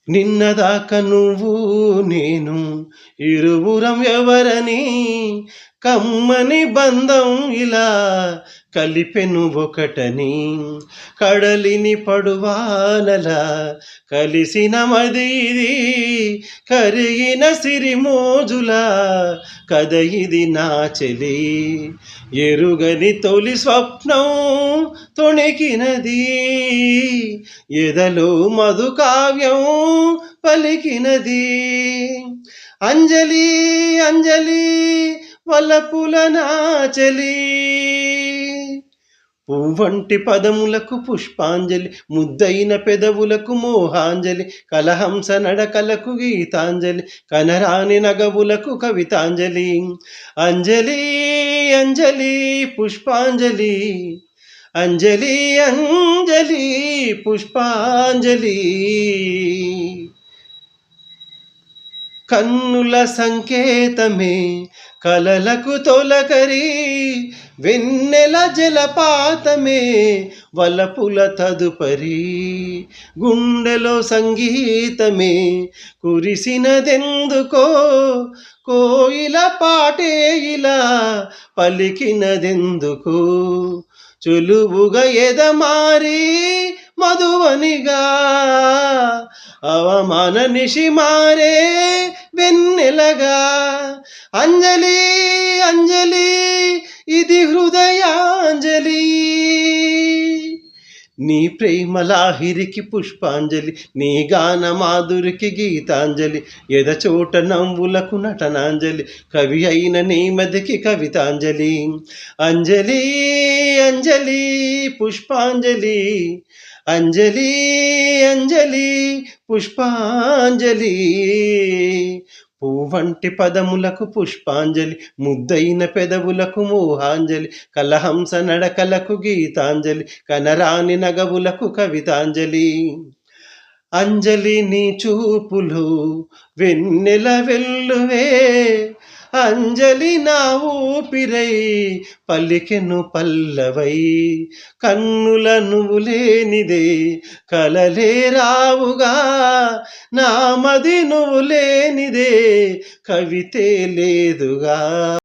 నిన్నదాకా నువ్వు నేను ఇరువురం ఎవరని కమ్మని బంధం ఇలా కలిపెను ఒకటని కడలిని పడువానలా కలిసిన మది ఇది కరిగిన సిరిమోజుల కథ ఇది నా చెలి ఎరుగని తొలి స్వప్నం తొణికినది ఎదలో మధు కావ్యం పలికినది అంజలి అంజలి వలపుల నాచలి పువ్వంటి పదములకు పుష్పాంజలి ముద్దైన పెదవులకు మోహాంజలి కలహంస నడకలకు గీతాంజలి కనరాని నగవులకు కవితాంజలి అంజలి అంజలి పుష్పాంజలి అంజలి అంజలి పుష్పాంజలి కన్నుల సంకేతమే కలలకు తొలకరి వెన్నెల జలపాతమే వలపుల తదుపరి గుండెలో సంగీతమే కురిసినదెందుకో కోయిల పాటే ఇలా పలికినదెందుకో చులువుగా ఎదమారి మధువనిగా అవమాన నిశి మారే వెన్నెలగా అంజలి అంజలి ఇది హృదయాంజలి నీ ప్రేమ లాహిరికి పుష్పాంజలి నీ గాన మాధురికి గీతాంజలి ఎదచోట నవ్వులకు నటనాంజలి కవి అయిన నీ మదికి కవితాంజలి అంజలి అంజలి పుష్పాంజలి అంజలి అంజలి పుష్పాంజలి పువ్వంటి పదములకు పుష్పాంజలి ముద్దైన పెదవులకు మోహాంజలి కలహంస నడకలకు గీతాంజలి కనరాని నగవులకు కవితాంజలి అంజలి నీ చూపులు వెన్నెల వెల్లువే అంజలి నా ఊపిరై పలికెను పల్లవై కన్నుల నువ్వు లేనిదే కలలే రావుగా నా మది నువ్వు లేనిదే కవితే లేదుగా.